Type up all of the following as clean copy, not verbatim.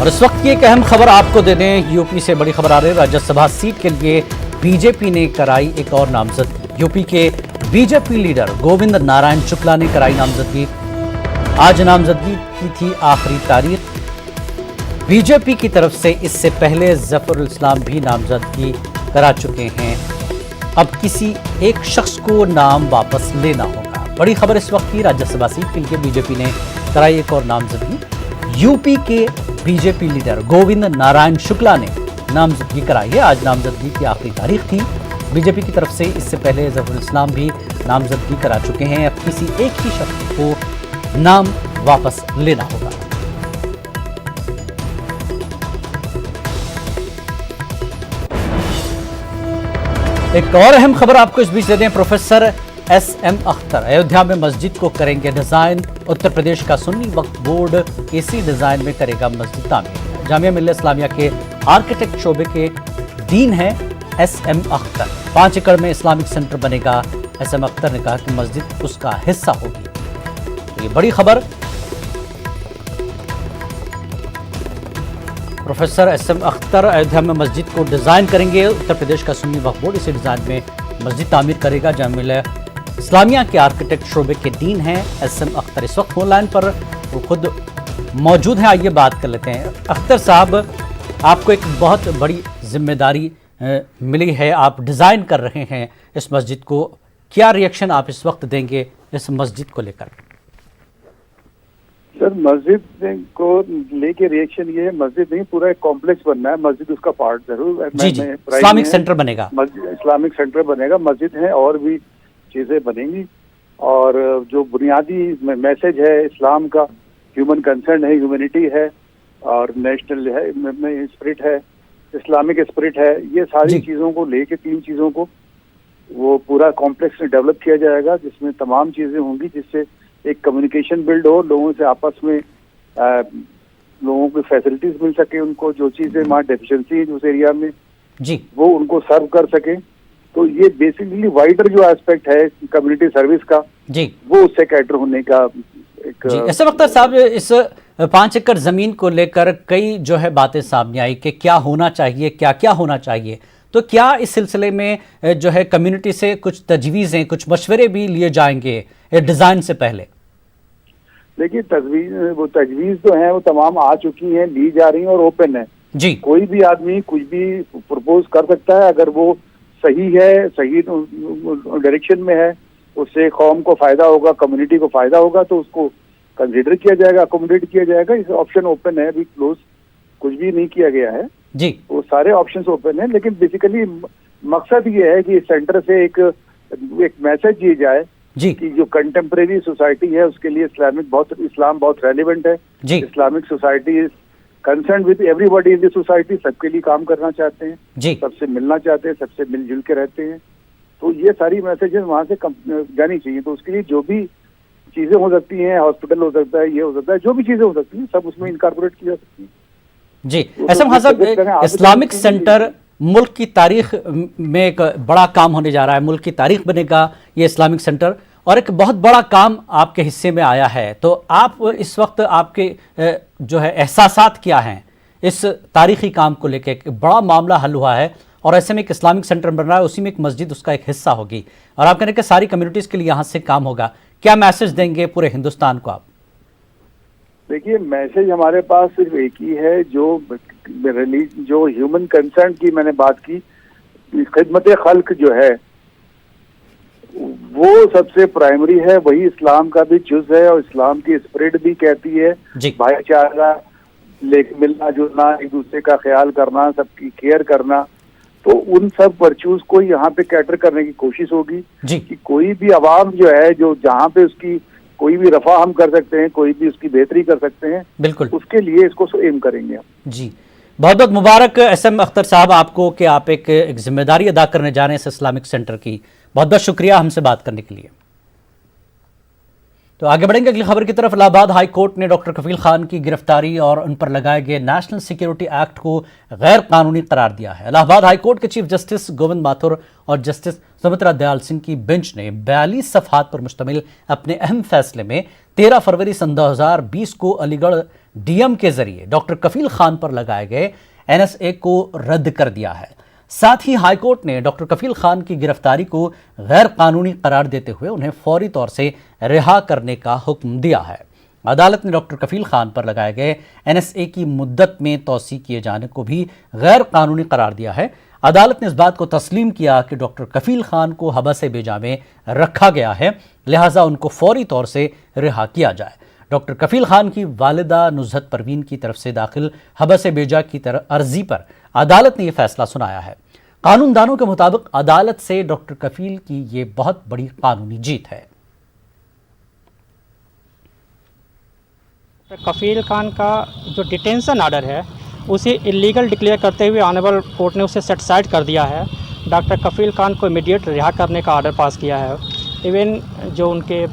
और इस वक्त की एक अहम खबर आपको दे दें, यूपी से बड़ी खबर आ रही है। राज्यसभा सीट के लिए बीजेपी ने कराई एक और नामजदगी। यूपी के बीजेपी लीडर गोविंद नारायण शुक्ला ने कराई नामजदगी। आज नामजदगी की थी आखिरी तारीख। बीजेपी की तरफ से इससे पहले जफरुल इस्लाम भी नामजदगी करा चुके हैं। अब किसी एक शख्स को नाम वापस लेना होगा। बड़ी खबर इस वक्त की, राज्यसभा सीट के लिए बीजेपी ने कराई एक और नामजदगी। यूपी के बीजेपी लीडर गोविंद नारायण शुक्ला ने नामजदगी कराई है। आज नामजदगी की आखिरी तारीख थी। बीजेपी की तरफ से इससे पहले जफरुल इस्लाम भी नामजदगी करा चुके हैं। अब किसी एक ही शख्स को नाम वापस लेना होगा। एक और अहम खबर आपको इस बीच दे दें। प्रोफेसर SM अख्तर अयोध्या में मस्जिद को करेंगे डिजाइन। उत्तर प्रदेश का सुन्नी वक्फ बोर्ड इसी डिजाइन में करेगा मस्जिद तामीर। जामिया मिल्लत इस्लामिया के आर्किटेक्ट शोबे के डीन हैं SM अख्तर। 5 एकड़ में इस्लामिक सेंटर बनेगा। SM अख्तर ने कहा कि मस्जिद उसका हिस्सा होगी। तो ये बड़ी खबर। प्रोफेसर SM अख्तर अयोध्या में मस्जिद को डिजाइन करेंगे। उत्तर प्रदेश का सुन्नी वक्फ बोर्ड इसी डिजाइन में मस्जिद तामीर करेगा। जामिया मिल्लत इस्लामिया के आर्किटेक्ट शोबे के डीन हैं SM अख्तर। इस वक्त फोन पर वो खुद मौजूद हैं। आइए बात कर लेते हैं। अख्तर साहब, आपको एक बहुत बड़ी जिम्मेदारी मिली है, आप डिज़ाइन कर रहे हैं इस मस्जिद को। क्या रिएक्शन आप इस वक्त देंगे इस मस्जिद को लेकर? सर, मस्जिद को लेके रिएक्शन ये है, मस्जिद नहीं, पूरा एक कॉम्प्लेक्स बनना है। मस्जिद उसका पार्ट जरूर जी, इस्लामिक सेंटर बनेगा। इस्लामिक सेंटर बनेगा, मस्जिद है और भी चीजें बनेंगी। और जो बुनियादी मैसेज है इस्लाम का, ह्यूमन कंसर्न है, ह्यूमैनिटी है और नेशनल है, स्पिरिट है, इस्लामिक स्पिरिट है, ये सारी चीजों को लेके 3 चीजों को वो पूरा कॉम्प्लेक्स में डेवलप किया जाएगा, जिसमें तमाम चीजें होंगी, जिससे एक कम्युनिकेशन बिल्ड हो, लोगों से आपस में लोगों को फैसिलिटीज मिल सके, उनको जो चीजें वहाँ डेफिशिएंसी है उस एरिया में जी वो उनको सर्व कर सके। तो ये बेसिकली वाइडर जो एस्पेक्ट है कम्युनिटी सर्विस का जी, वो उससे कैटर होने का एक ऐसा वक्त साहब, इस 5 एकड़ जमीन को लेकर कई जो है बातें सामने आई कि क्या होना चाहिए, क्या क्या होना चाहिए। तो क्या इस सिलसिले में जो है कम्युनिटी से कुछ तजवीज़ें, कुछ मशवरे भी लिए जाएंगे डिजाइन से पहले? देखिए, तजवीज़ तो है वो तमाम आ चुकी हैं, ली जा रही हैं और ओपन है जी। कोई भी आदमी कुछ भी प्रपोज कर सकता है, अगर वो सही है, सही डायरेक्शन में है, उससे कौम को फायदा होगा, कम्युनिटी को फायदा होगा, तो उसको कंसिडर किया जाएगा, अकोमोडेट किया जाएगा। इस ऑप्शन ओपन है, अभी क्लोज कुछ भी नहीं किया गया है जी। वो सारे ऑप्शंस ओपन है। लेकिन बेसिकली मकसद ये है कि इस सेंटर से एक मैसेज दिया जाए जी कि जो कंटेम्प्रेरी सोसाइटी है उसके लिए इस्लाम बहुत रेलिवेंट है जी। Islamic society is concern with everybody in the society, सबके लिए काम करना चाहते हैं जी, सबसे मिलना चाहते हैं, सबसे मिलजुल के रहते हैं। तो ये सारी मैसेजेस वहाँ से जानी चाहिए। तो उसके लिए जो भी चीजें हो सकती हैं, हॉस्पिटल हो सकता है, ये हो सकता है, जो भी चीजें हो सकती हैं सब उसमें इनकॉर्पोरेट की जा सकती है जी। ऐसा खासा इस्लामिक सेंटर मुल्क की तारीख में एक बड़ा काम होने जा रहा है। मुल्क की तारीख बनेगा ये इस्लामिक सेंटर, और एक बहुत बड़ा काम आपके हिस्से में आया है। तो आप इस वक्त आपके जो है एहसासात क्या हैं इस तारीखी काम को लेकर? एक बड़ा मामला हल हुआ है और ऐसे में एक इस्लामिक सेंटर बन रहा है, उसी में एक मस्जिद उसका एक हिस्सा होगी, और आप कहने कि सारी कम्युनिटीज़ के लिए यहाँ से काम होगा। क्या मैसेज देंगे पूरे हिंदुस्तान को आप? देखिए, मैसेज हमारे पास सिर्फ एक ही है, जो ह्यूमन कंसर्न की मैंने बात की, खिदमत खल्क जो है वो सबसे प्राइमरी है, वही इस्लाम का भी जुज है और इस्लाम की स्पिरिट भी कहती है भाईचारा, मिलना जुलना, एक दूसरे का ख्याल करना, सबकी केयर करना। तो उन सब वर्च्यूज को यहाँ पे कैटर करने की कोशिश होगी कि कोई भी आवाम जो है, जो जहाँ पे उसकी कोई भी रफा हम कर सकते हैं, कोई भी उसकी बेहतरी कर सकते हैं, बिल्कुल उसके लिए इसको एम करेंगे हम जी। बहुत बहुत मुबारक SM अख्तर साहब आपको कि आप एक जिम्मेदारी अदा करने जा रहे हैं इस इस्लामिक सेंटर की। बहुत बहुत शुक्रिया हमसे बात करने के लिए। तो आगे बढ़ेंगे अगली खबर की तरफ। इलाहाबाद हाई कोर्ट ने डॉक्टर कफील खान की गिरफ्तारी और उन पर लगाए गए नेशनल सिक्योरिटी एक्ट को गैर कानूनी करार दिया है। इलाहाबाद हाई कोर्ट के चीफ जस्टिस गोविंद माथुर और जस्टिस सुमित्रा दयाल सिंह की बेंच ने 42 सफ़हात पर मुश्तमिल अपने अहम फैसले में 13 फरवरी सन 2020 को अलीगढ़ डीएम के जरिए डॉक्टर कफील खान पर लगाए गए एनएसए को रद्द कर दिया है। साथ ही हाईकोर्ट ने डॉक्टर कफील खान की गिरफ्तारी को गैर कानूनी करार देते हुए उन्हें फौरी तौर से रिहा करने का हुक्म दिया है। अदालत ने डॉक्टर कफील खान पर लगाए गए एनएसए की मुद्दत में तौसी किए जाने को भी गैर कानूनी करार दिया है। अदालत ने इस बात को तस्लीम किया कि डॉक्टर कफील खान को हबस बेजा में रखा गया है, लिहाजा उनको फौरी तौर से रिहा किया जाए। डॉक्टर कफील खान की वालिदा नुज़हत परवीन की तरफ से दाखिल हबस बेजा की अर्जी पर अदालत ने यह फैसला सुनाया है। कानूनदानों के मुताबिक अदालत से डॉक्टर कफील की ये बहुत बड़ी कानूनी जीत है। कफील खान का जो डिटेंशन ऑर्डर है उसे इलीगल डिक्लेयर करते हुए ऑनरेबल कोर्ट ने उसे सेट साइड कर दिया है। डॉक्टर कफील खान को इमीडिएट रिहा करने का ऑर्डर पास किया है। इवन जो उनके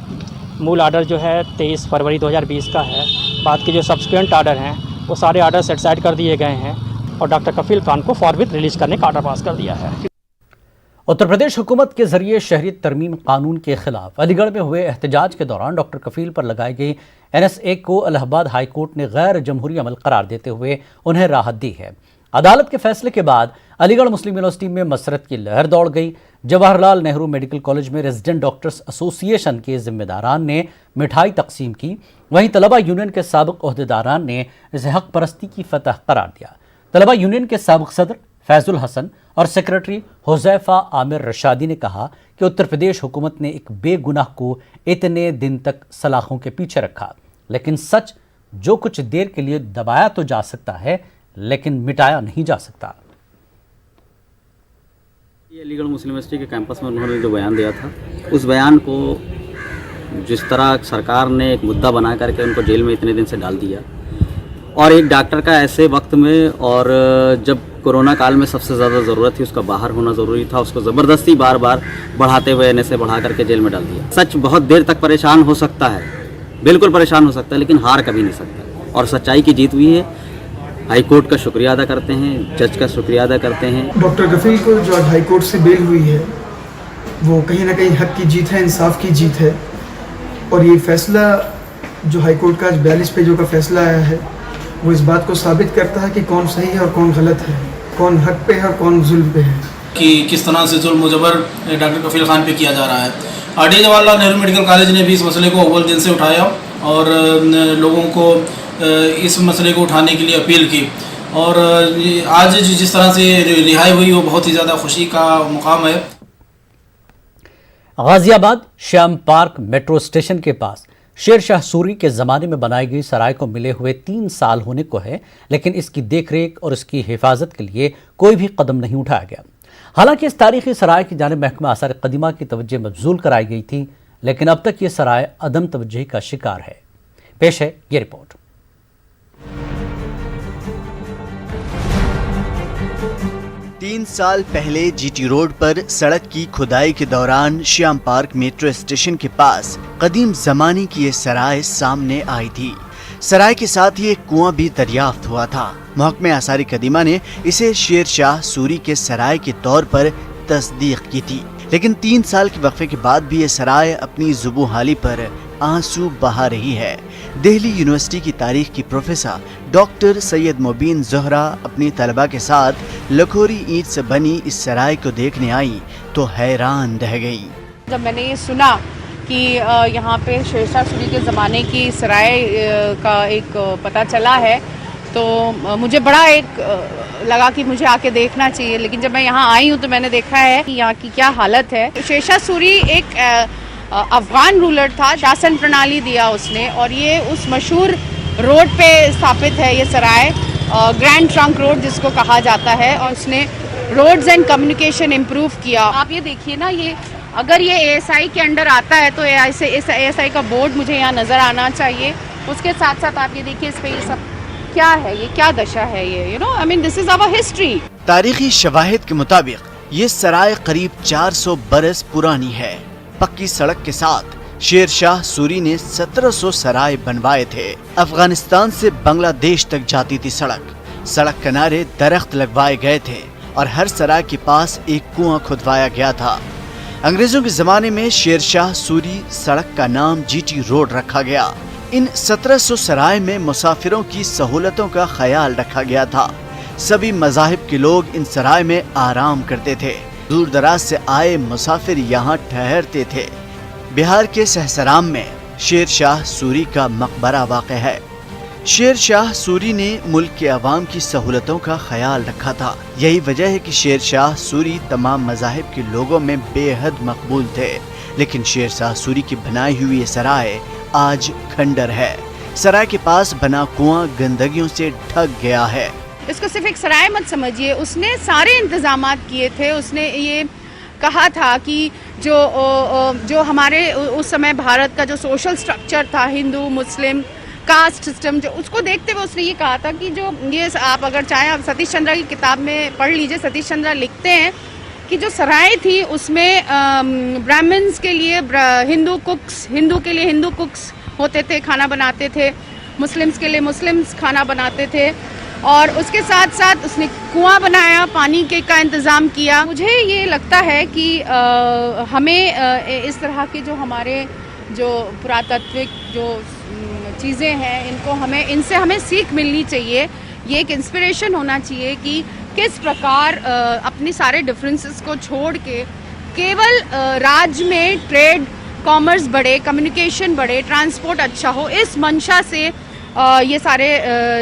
मूल ऑर्डर जो है 23 फरवरी 2020 का है, बाद के जो सब्सिक्वेंट ऑर्डर हैं वो सारे ऑर्डर सेट साइड कर दिए गए हैं और डॉक्टर कफील खान को फॉरवर्ड रिलीज करने का ऑर्डर पास कर दिया है। उत्तर प्रदेश हुकूमत के जरिए शहरियत तरमीम कानून के खिलाफ अलीगढ़ में हुए एहतजाज के दौरान डॉक्टर कफील पर लगाई गई एनएसए को इलाहाबाद हाई कोर्ट ने गैर जमहूरी अमल करार देते हुए उन्हें राहत दी है। अदालत के फैसले के बाद अलीगढ़ मुस्लिम यूनिवर्सिटी में मसरत की लहर दौड़ गई। जवाहरलाल नेहरू मेडिकल कॉलेज में रेजिडेंट डॉक्टर्स एसोसिएशन के जिम्मेदारान ने मिठाई तकसीम की। वहीं तलबा यूनियन के साबिक ओहदेदारान ने इसे हक परस्ती की फतह करार दिया। तलबा यूनियन के साबिक सदर फैजुल हसन और सेक्रेटरी हुजैफा आमिर रशादी ने कहा कि उत्तर प्रदेश हुकूमत ने एक बेगुनाह को इतने दिन तक सलाखों के पीछे रखा, लेकिन सच जो कुछ देर के लिए दबाया तो जा सकता है लेकिन मिटाया नहीं जा सकता। ये अलीगढ़ मुस्लिम यूनिवर्सिटी के कैंपस में उन्होंने जो बयान दिया था, उस बयान को जिस तरह सरकार ने एक मुद्दा बना करके उनको जेल में इतने दिन से डाल दिया, और एक डॉक्टर का ऐसे वक्त में और जब कोरोना काल में सबसे ज़्यादा ज़रूरत थी उसका बाहर होना ज़रूरी था, उसको ज़बरदस्ती बार बार बढ़ाते हुए एनएसए बढ़ा करके जेल में डाल दिया। सच बहुत देर तक परेशान हो सकता है, बिल्कुल परेशान हो सकता है, लेकिन हार कभी नहीं सकता और सच्चाई की जीत हुई है। हाई कोर्ट का शुक्रिया अदा करते हैं, जज का शुक्रिया अदा करते हैं। डॉक्टर कफील को जो आज हाई कोर्ट से बेल हुई है वो कहीं ना कहीं हक की जीत है, इंसाफ की जीत है। और ये फैसला जो हाई कोर्ट का आज 42 पेजों का फैसला आया है वो इस बात को साबित करता है कि कौन सही है और कौन गलत है, कौन हक पे है और कौन जुल्म पे है, कि किस तरह से जुल्म मुजबर डॉक्टर कफील खान पे किया जा रहा है। RD Jawaharlal Nehru medical college ने भी इस मसले को अव्वल दिन से उठाया और लोगों को इस मसले को उठाने के लिए अपील की, और आज जिस तरह से रिहाई हुई वो बहुत ही ज़्यादा खुशी का मुकाम है। Ghaziabad Shyam park metro station के पास शेर शाह सूरी के ज़माने में बनाई गई सराय को मिले हुए 3 साल होने को है, लेकिन इसकी देखरेख और इसकी हिफाजत के लिए कोई भी कदम नहीं उठाया गया। हालांकि इस तारीखी सराय की जानिब महकमा आसार कदीमा की तवज्जो मबजूल कराई गई थी, लेकिन अब तक ये सराय अदम तवज्जोही का शिकार है। पेश है ये रिपोर्ट। तीन साल पहले जीटी रोड पर सड़क की खुदाई के दौरान श्याम पार्क मेट्रो स्टेशन के पास कदीम जमाने की ये सराय सामने आई थी। सराय के साथ ही एक कुआं भी दरियाफ्त हुआ था। महकमे आसारी कदीमा ने इसे शेर शाह सूरी के सराय के तौर पर तस्दीक की थी, लेकिन 3 साल के वक्फे के बाद भी ये सराय अपनी जुबू हाली पर आंसू बहा रही है। दिल्ली यूनिवर्सिटी की तारीख की प्रोफेसर डॉक्टर सैयद मुबीन ज़ोहरा अपनी तलबा के साथ लखोरी ईंट से बनी इस सराय को देखने आई तो हैरान रह गई। जब मैंने ये सुना कि यहाँ पे शेर शाह सूरी के ज़माने की सराय का एक पता चला है, तो मुझे बड़ा एक लगा कि मुझे आके देखना चाहिए। लेकिन जब मैं यहाँ आई हूँ तो मैंने देखा है कि यहाँ की क्या हालत है। शेर शाह सूरी एक अफगान रूलर था, शासन प्रणाली दिया उसने, और ये उस मशहूर रोड पे स्थापित है ये सराय, ग्रैंड ट्रंक रोड जिसको कहा जाता है, और उसने रोड्स एंड कम्युनिकेशन इम्प्रूव किया। आप ये देखिए ना, ये अगर ये एएसआई के अंडर आता है तो एएसआई का बोर्ड मुझे यहाँ नज़र आना चाहिए। उसके साथ साथ आप ये देखिए इस पे ये सब क्या है, ये क्या दशा है, ये I mean this is our history. तारीखी शवाहिद के मुताबिक ये सराय करीब 400 बरस पुरानी है। पक्की सड़क के साथ शेर शाह सूरी ने 1700 सराय बनवाए थे। अफगानिस्तान से बांग्लादेश तक जाती थी सड़क। सड़क किनारे दरख्त लगवाए गए थे और हर सराय के पास एक कुआं खुदवाया गया था। अंग्रेजों के जमाने में शेरशाह सूरी सड़क का नाम जीटी रोड रखा गया। इन 1700 सराय में मुसाफिरों की सहूलतों का ख्याल रखा गया था। सभी मज़ाहिब के लोग इन सराय में आराम करते थे। दूर दराज से आए मुसाफिर यहाँ ठहरते थे। बिहार के सहसराम में शेरशाह सूरी का मकबरा वाक़ है। शेरशाह सूरी ने मुल्क के अवाम की सहूलतों का ख्याल रखा था। यही वजह है कि शेरशाह सूरी तमाम मज़ाहिब के लोगों में बेहद मकबूल थे। लेकिन शेरशाह सूरी की बनाई हुई ये सराय आज खंडर है। सराय के पास बना कुआं गंदगियों से ढक गया है। इसको सिर्फ एक सराय मत समझिए, उसने सारे इंतजामात किए थे। उसने ये कहा था कि जो हमारे उस समय भारत का जो सोशल स्ट्रक्चर था, हिंदू मुस्लिम कास्ट सिस्टम, जो उसको देखते हुए उसने ये कहा था कि जो ये आप अगर चाहें आप सतीश चंद्रा की किताब में पढ़ लीजिए। सतीश चंद्रा लिखते हैं कि जो सराय थी उसमें ब्राह्मण्स के लिए हिंदू के लिए हिंदू कुक्स होते थे, खाना बनाते थे। मुस्लिम्स के लिए मुस्लिम्स खाना बनाते थे। और उसके साथ साथ उसने कुआं बनाया, पानी के का इंतज़ाम किया। मुझे ये लगता है कि हमें इस तरह के जो हमारे जो पुरातात्विक जो चीज़ें हैं इनसे हमें सीख मिलनी चाहिए। ये एक इंस्पिरेशन होना चाहिए कि किस प्रकार अपने सारे डिफरेंसेस को छोड़ के केवल राज्य में ट्रेड कॉमर्स बढ़े, कम्युनिकेशन बढ़े, ट्रांसपोर्ट अच्छा हो, इस मंशा से ये सारे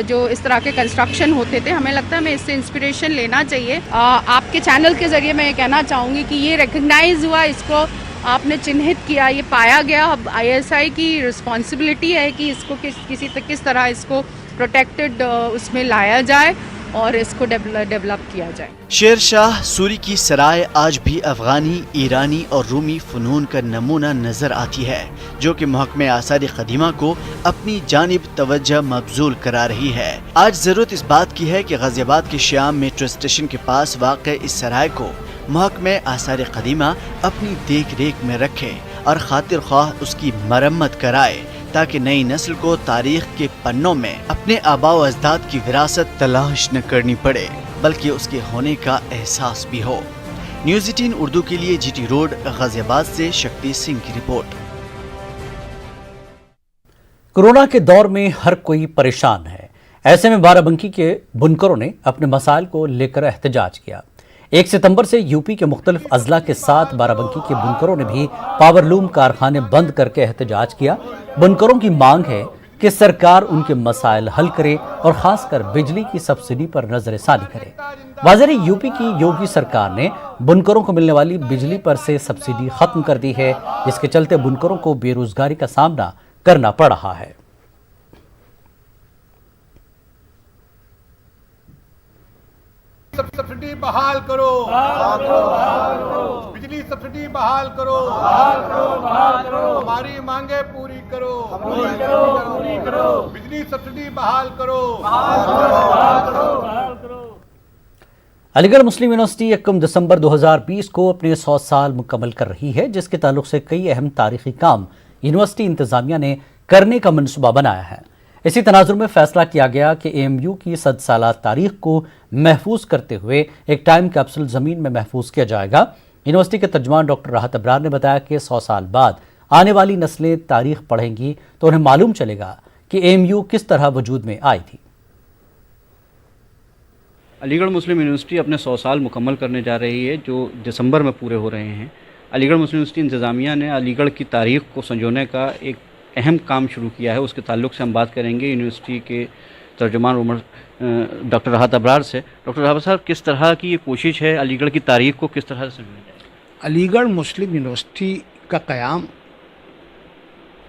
जो इस तरह के कंस्ट्रक्शन होते थे। हमें लगता है हमें इससे इंस्पिरेशन लेना चाहिए। आपके चैनल के ज़रिए मैं ये कहना चाहूँगी कि ये रिकग्नाइज़ हुआ, इसको आपने चिन्हित किया, ये पाया गया। अब ISI की रिस्पॉन्सिबिलिटी है कि इसको किस तरह इसको प्रोटेक्टेड उसमें लाया जाए और इसको डेवलप किया जाए। शेरशाह सूरी की सराय आज भी अफगानी, ईरानी और रूमी फ़नून का नमूना नजर आती है, जो कि महकमे आसार क़दीमा को अपनी जानिब तवज्जो मबजूल करा रही है। आज जरूरत इस बात की है कि गाजियाबाद के श्याम मेट्रो स्टेशन के पास वाक़ इस सराय को महकमे आसार क़दीमा अपनी देख रेख में रखे और खातिर ख्वाह उसकी मरम्मत कराए, ताकि नई नस्ल को तारीख के पन्नों में अपने आबा व अजदाद की विरासत तलाश न करनी पड़े, बल्कि उसके होने का एहसास भी हो। न्यूज़ 18 उर्दू के लिए GT रोड गाजियाबाद से शक्ति सिंह की रिपोर्ट। कोरोना के दौर में हर कोई परेशान है। ऐसे में बाराबंकी के बुनकरों ने अपने मसाइल को लेकर एहतजाज किया। 1 सितंबर से यूपी के मुख्तलिफ अजला के साथ बाराबंकी के बुनकरों ने भी पावरलूम कारखाने बंद करके एहतजाज किया। बुनकरों की मांग है कि सरकार उनके मसाइल हल करे और खासकर बिजली की सब्सिडी पर नजरसानी करे। वाज़ेर यूपी की योगी सरकार ने बुनकरों को मिलने वाली बिजली पर से सब्सिडी खत्म कर दी है, जिसके चलते बुनकरों को बेरोजगारी का सामना करना पड़ रहा है। सब्सिडी बहाल करो, बिजली सब्सिडी बहाल करो, हमारी मांगे पूरी करो, बिजली सब्सिडी बहाल करो। अलीगढ़ मुस्लिम यूनिवर्सिटी 1 दिसंबर 2020 को अपने 100 साल मुकम्मल कर रही है, जिसके ताल्लुक से कई अहम तारीखी काम यूनिवर्सिटी इंतजामिया ने करने का मनसूबा बनाया है। इसी तनाजुर में फैसला किया गया कि AMU की 100 साला तारीख को महफूज करते हुए एक टाइम कैप्सूल ज़मीन में महफूज किया जाएगा। यूनिवर्सिटी के तर्जुमान डॉक्टर राहत अबरार ने बताया कि 100 साल बाद आने वाली नस्लें तारीख पढ़ेंगी तो उन्हें मालूम चलेगा कि AMU किस तरह वजूद में आई थी। अलीगढ़ मुस्लिम यूनिवर्सिटी अपने 100 साल मुकम्मल करने जा रही है, जो दिसंबर में पूरे हो रहे हैं। अलीगढ़ मुस्लिम यूनिवर्सिटी इंतज़ामिया ने अलीगढ़ की तारीख़ को संजोने का एक अहम काम शुरू किया है। उसके ताल्लुक से हम बात करेंगे यूनिवर्सिटी के तर्जुमान डॉक्टर राहत अबरार से। डॉक्टर राहत साहब, किस तरह की ये कोशिश है अलीगढ़ की तारीख़ को किस तरह से संजोना जाए? अलीगढ़ मुस्लिम यूनिवर्सिटी का क़याम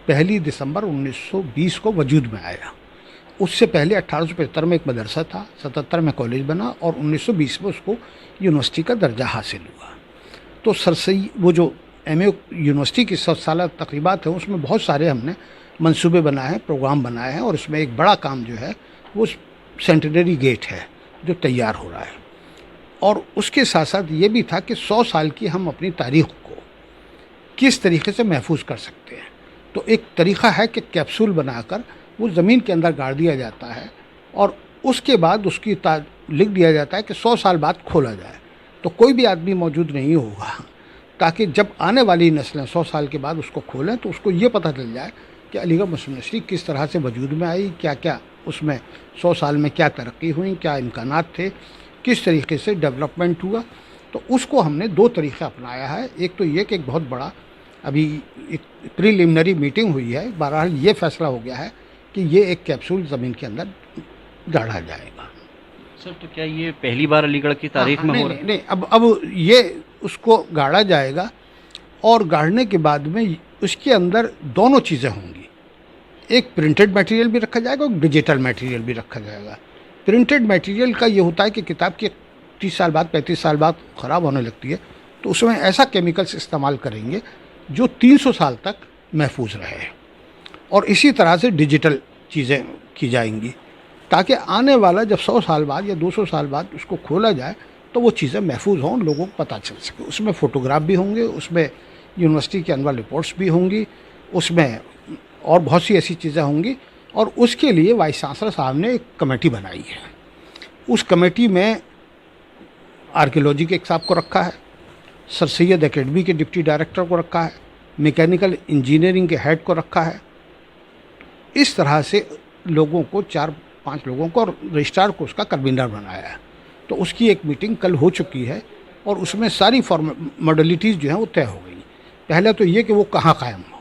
1 दिसंबर 1920 को वजूद में आया। उससे पहले 1875 में एक मदरसा था, 77 में कॉलेज बना और 1920 में उसको यूनिवर्सिटी का दर्जा हासिल हुआ। तो सरसई वो जो MA यूनिवर्सिटी की 100 साल तकरीबात है, उसमें बहुत सारे हमने मंसूबे बनाए हैं, प्रोग्राम बनाए हैं और इसमें एक बड़ा काम जो है वो सेंटेनरी गेट है जो तैयार हो रहा है। और उसके साथ साथ ये भी था कि 100 साल की हम अपनी तारीख़ को किस तरीके से महफूज कर सकते हैं। तो एक तरीक़ा है कि कैप्सूल बनाकर वो ज़मीन के अंदर गाड़ दिया जाता है और उसके बाद उसकी लिख दिया जाता है कि 100 साल बाद खोला जाए। तो कोई भी आदमी मौजूद नहीं होगा, ताकि जब आने वाली नस्लें 100 साल के बाद उसको खोलें तो उसको ये पता चल जाए कि अलीगढ़ मुस्लिम यूनिवर्सिटी किस तरह से वजूद में आई, क्या क्या उसमें 100 साल में क्या तरक्की हुई, क्या इम्कानात थे, किस तरीके से डेवलपमेंट हुआ। तो उसको हमने 2 तरीक़े अपनाया है। एक तो ये कि एक बहुत बड़ा अभी एक प्रीलिमिनरी मीटिंग हुई है, बहरहाल ये फैसला हो गया है कि ये एक कैप्सूल ज़मीन के अंदर गाड़ा जाएगा। सर तो क्या ये पहली बार अलीगढ़ की तारीख में हो रहा है? नहीं, अब ये उसको गाड़ा जाएगा और गाड़ने के बाद में उसके अंदर दोनों चीज़ें होंगी। एक प्रिंटेड मटेरियल भी रखा जाएगा और डिजिटल मटेरियल भी रखा जाएगा। प्रिंटेड मटेरियल का ये होता है कि किताब की 30 साल बाद 35 साल बाद ख़राब होने लगती है, तो उसमें ऐसा केमिकल्स इस्तेमाल करेंगे जो 300 साल तक महफूज रहे। और इसी तरह से डिजिटल चीज़ें की जाएंगी ताकि आने वाला जब 100 साल बाद या 200 साल बाद उसको खोला जाए तो वो चीज़ें महफूज हों, लोगों को पता चल सके। उसमें फ़ोटोग्राफ भी होंगे, उसमें यूनिवर्सिटी की एनुअल रिपोर्ट्स भी होंगी, उसमें और बहुत सी ऐसी चीज़ें होंगी। और उसके लिए वाइस चांसलर साहब ने एक कमेटी बनाई है। उस कमेटी में आर्कियोलॉजी के एक साहब को रखा है, सर सैयद एकेडमी के डिप्टी डायरेक्टर को रखा है, मैकेनिकल इंजीनियरिंग के हेड को रखा है। इस तरह से लोगों को 4-5 लोगों को और रजिस्ट्रार को उसका कन्वीनर बनाया है। तो उसकी एक मीटिंग कल हो चुकी है और उसमें सारी मॉडलिटीज़ जो हैं वो तय हो गई। पहले तो ये कि वो कहाँ कायम हो,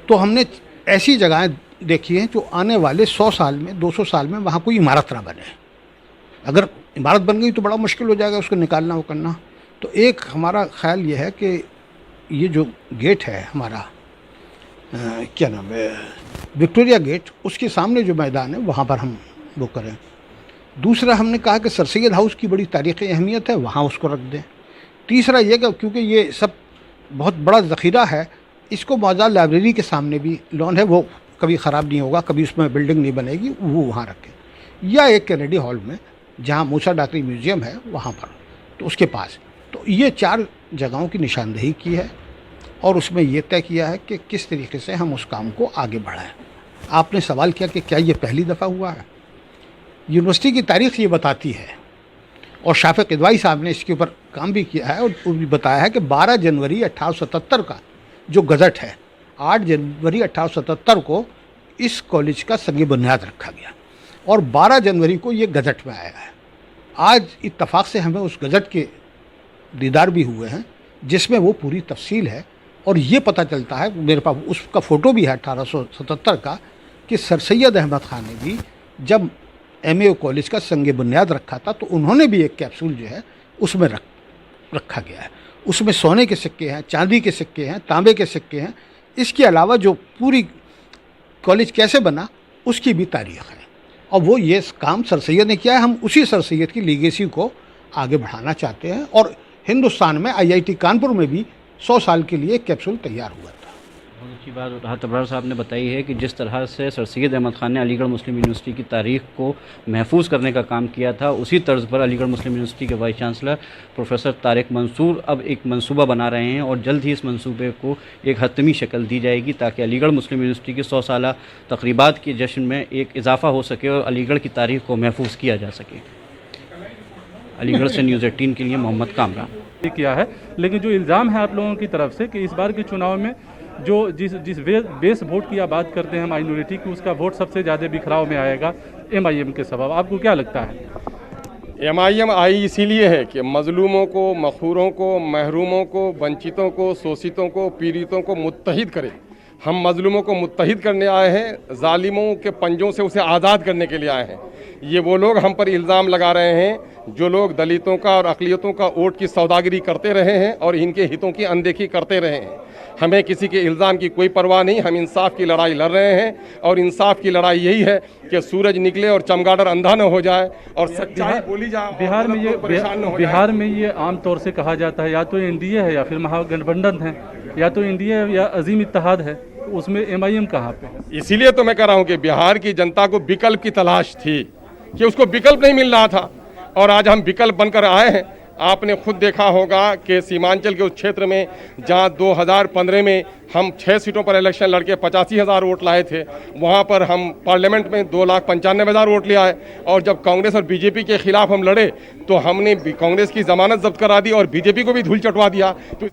तो हमने ऐसी जगहें देखी हैं जो आने वाले 100 साल में 200 साल में वहाँ कोई इमारत ना बने। अगर इमारत बन गई तो बड़ा मुश्किल हो जाएगा उसको निकालना वो करना। तो एक हमारा ख्याल ये है कि ये जो गेट है हमारा क्या नाम है, विक्टोरिया गेट, उसके सामने जो मैदान है वहाँ पर हम वो करें। दूसरा हमने कहा कि सर सैयद हाउस की बड़ी तारीख़ी अहमियत है, वहाँ उसको रख दें। तीसरा ये कि क्योंकि ये सब बहुत बड़ा ज़ख़ीरा है, इसको मौजूदा लाइब्रेरी के सामने भी लॉन है, वो कभी ख़राब नहीं होगा, कभी उसमें बिल्डिंग नहीं बनेगी, वो वहाँ रखें। या एक कैनेडी हॉल में जहाँ मूसा डाकरी म्यूज़ियम है वहाँ पर, तो उसके पास। तो ये 4 जगहों की निशानदेही की है और उसमें ये तय किया है कि किस तरीके से हम उस काम को आगे बढ़ाएं। आपने सवाल किया कि क्या ये पहली दफ़ा हुआ है? यूनिवर्सिटी की तारीख़ ये बताती है और शाफ़िक़ किदवाई साहब ने इसके ऊपर काम भी किया है और वो भी बताया है कि 12 जनवरी 1877 का जो गज़ट है, 8 जनवरी 1877 को इस कॉलेज का संग बुनियाद रखा गया और 12 जनवरी को ये गज़ट में आया है। आज इत्तफाक से हमें उस गज़ट के दीदार भी हुए हैं जिसमें वो पूरी तफसील है और ये पता चलता है, मेरे पास उसका फ़ोटो भी है 1877 का, कि सर सैयद अहमद ख़ान ने भी जब MAO कॉलेज का संग बुनियाद रखा था तो उन्होंने भी एक कैप्सूल जो है उसमें रखा गया है। उसमें सोने के सिक्के हैं, चांदी के सिक्के हैं, तांबे के सिक्के हैं। इसके अलावा जो पूरी कॉलेज कैसे बना उसकी भी तारीख़ है और वो ये काम सर सैयद ने किया है। हम उसी सर सैयद की लीगेसी को आगे बढ़ाना चाहते हैं और हिंदुस्तान में IIT कानपुर में भी 100 साल के लिए कैप्सूल तैयार हुआ था। बहुत अच्छी बात राहत अबरार साहब ने बताई है कि जिस तरह से सर सैयद अहमद ख़ान ने अलीगढ़ मुस्लिम यूनिवर्सिटी की तारीख़ को महफूज करने का काम किया था, उसी तर्ज पर अलीगढ़ मुस्लिम यूनिवर्सिटी के vice chancellor professor Tariq Mansoor अब एक मंसूबा बना रहे हैं और जल्द ही इस मंसूबे को एक हतमी शक्ल दी जाएगी ताकि अलीगढ़ मुस्लिम यूनिवर्सिटी की 100 साला तकरीबात के जश्न में एक इजाफ़ा हो सके और अलीगढ़ की तारीख़ को महफूज किया जा सके। अलीगढ़ से न्यूज़ 18 के लिए मोहम्मद कामरा किया है। लेकिन जो इल्ज़ाम है आप लोगों की तरफ से कि इस बार के चुनाव में जो जिस बेस वोट की आप बात करते हैं माइनॉरिटी की, उसका वोट सबसे ज़्यादा बिखराव में आएगा MIM के सबब, आपको क्या लगता है? MIM आई इसीलिए है कि मजलूमों को, मखूरों को, महरूमों को, वंचितों को, शोषितों को, पीड़ितों को मुत्तहिद करे। हम मजलूमों को मुत्तहिद करने आए हैं, जालिमों के पंजों से उसे आज़ाद करने के लिए आए हैं। ये वो लोग हम पर इल्ज़ाम लगा रहे हैं जो लोग दलितों का और अक़लियतों का वोट की सौदागरी करते रहे हैं और इनके हितों की अनदेखी करते रहे हैं। हमें किसी के इल्ज़ाम की कोई परवाह नहीं, हम इंसाफ की लड़ाई लड़ रहे हैं और इंसाफ की लड़ाई यही है कि सूरज निकले और चमगादड़ अंधा न हो जाए और सच्चाई बोली जाए। बिहार में ये आम तौर से कहा जाता है या तो NDA है या फिर महागठबंधन है, या तो NDA या अजीम इत्तेहाद है, उसमें MIM कहाँ पे? इसीलिए तो मैं कह रहा हूँ कि बिहार की जनता को विकल्प की तलाश थी कि उसको विकल्प नहीं मिल रहा था और आज हम विकल्प बनकर आए हैं। आपने खुद देखा होगा कि सीमांचल के उस क्षेत्र में जहां 2015 में हम 6 सीटों पर इलेक्शन लड़के 85,000 वोट लाए थे, वहां पर हम पार्लियामेंट में 2,95,000 वोट ले आए। और जब कांग्रेस और बीजेपी के खिलाफ हम लड़े तो हमने कांग्रेस की जमानत जब्त करा दी और बीजेपी को भी धूल चटवा दिया। तो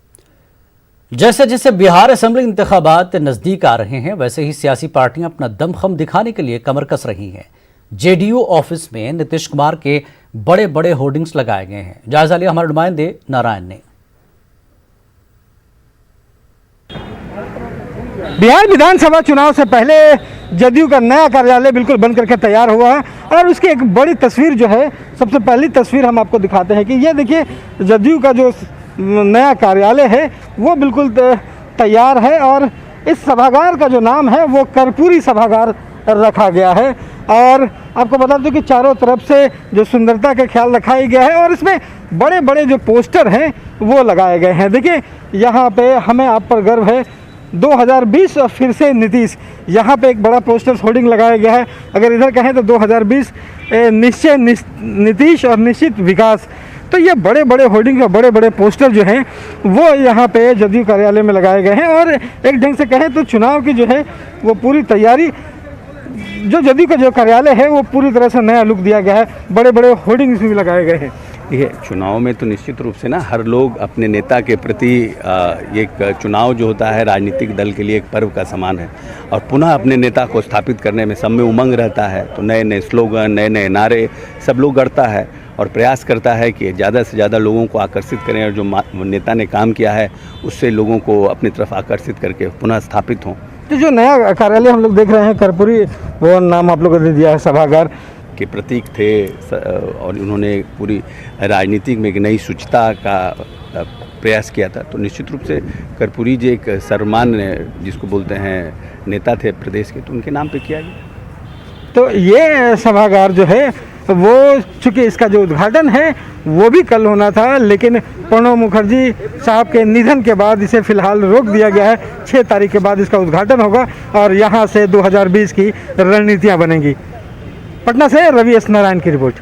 जैसे जैसे बिहार असेंबली इंतखाबात नजदीक आ रहे हैं, वैसे ही सियासी पार्टियां अपना दमखम दिखाने के लिए कमर कस रही हैं। जेडीयू ऑफिस में नीतीश कुमार के बड़े बड़े होर्डिंग्स लगाए गए हैं। जायजा लिया हमारे नुमाइंदे नारायण ने। बिहार विधानसभा चुनाव से पहले जदयू का नया कार्यालय बिल्कुल बन करके तैयार हुआ है और उसकी एक बड़ी तस्वीर जो है, सबसे पहली तस्वीर हम आपको दिखाते हैं कि ये देखिए जदयू का जो नया कार्यालय है वो बिल्कुल तैयार है और इस सभागार का जो नाम है वो कर्पूरी सभागार रखा गया है। और आपको बता दूं कि चारों तरफ से जो सुंदरता का ख्याल रखा ही गया है और इसमें बड़े बड़े जो पोस्टर हैं वो लगाए गए हैं। देखिए यहाँ पे हमें आप पर गर्व है 2020 और फिर से नीतीश, यहाँ पे एक बड़ा पोस्टर होर्डिंग लगाया गया है। अगर इधर कहें तो 2020 निश्चय नीतीश और निश्चित विकास। तो ये बड़े बड़े होर्डिंग और बड़े बड़े पोस्टर जो हैं वो यहाँ पे जदयू कार्यालय में लगाए गए हैं। और एक ढंग से कहें तो चुनाव की जो है वो पूरी तैयारी, जो जदयू का जो कार्यालय है वो पूरी तरह से नया लुक दिया गया है। बड़े बड़े होर्डिंग्स भी लगाए गए हैं। देखिए, चुनाव में तो निश्चित रूप से ना हर लोग अपने नेता के प्रति एक चुनाव जो होता है राजनीतिक दल के लिए एक पर्व का समान है और पुनः अपने नेता को स्थापित करने में सब में उमंग रहता है। तो नए नए स्लोगन, नए नए नारे सब लोग गढ़ता है और प्रयास करता है कि ज़्यादा से ज़्यादा लोगों को आकर्षित करें और जो नेता ने काम किया है उससे लोगों को अपनी तरफ आकर्षित करके पुनः स्थापित हों। तो जो नया कार्यालय हम लोग देख रहे हैं कर्पूरी, वो नाम आप लोगों ने दिया है, सभागार के प्रतीक थे और उन्होंने पूरी राजनीतिक में एक नई शुचिता का प्रयास किया था। तो निश्चित रूप से कर्पूरी जी एक सर्वमान्य जिसको बोलते हैं नेता थे प्रदेश के, तो उनके नाम पे किया गया। तो ये सभागार जो है वो, चूँकि इसका जो उद्घाटन है वो भी कल होना था, लेकिन प्रणब मुखर्जी साहब के निधन के बाद इसे फिलहाल रोक दिया गया है। 6 तारीख के बाद इसका उद्घाटन होगा और यहाँ से 2020 की रणनीतियाँ बनेंगी। पटना से रवि एस नारायण की रिपोर्ट।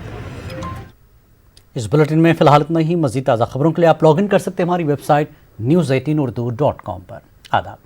इस बुलेटिन में फिलहाल इतना ही। मजीद ताज़ा खबरों के लिए आप लॉग इन कर सकते हैं हमारी वेबसाइट news18urdu.com पर। आदाब।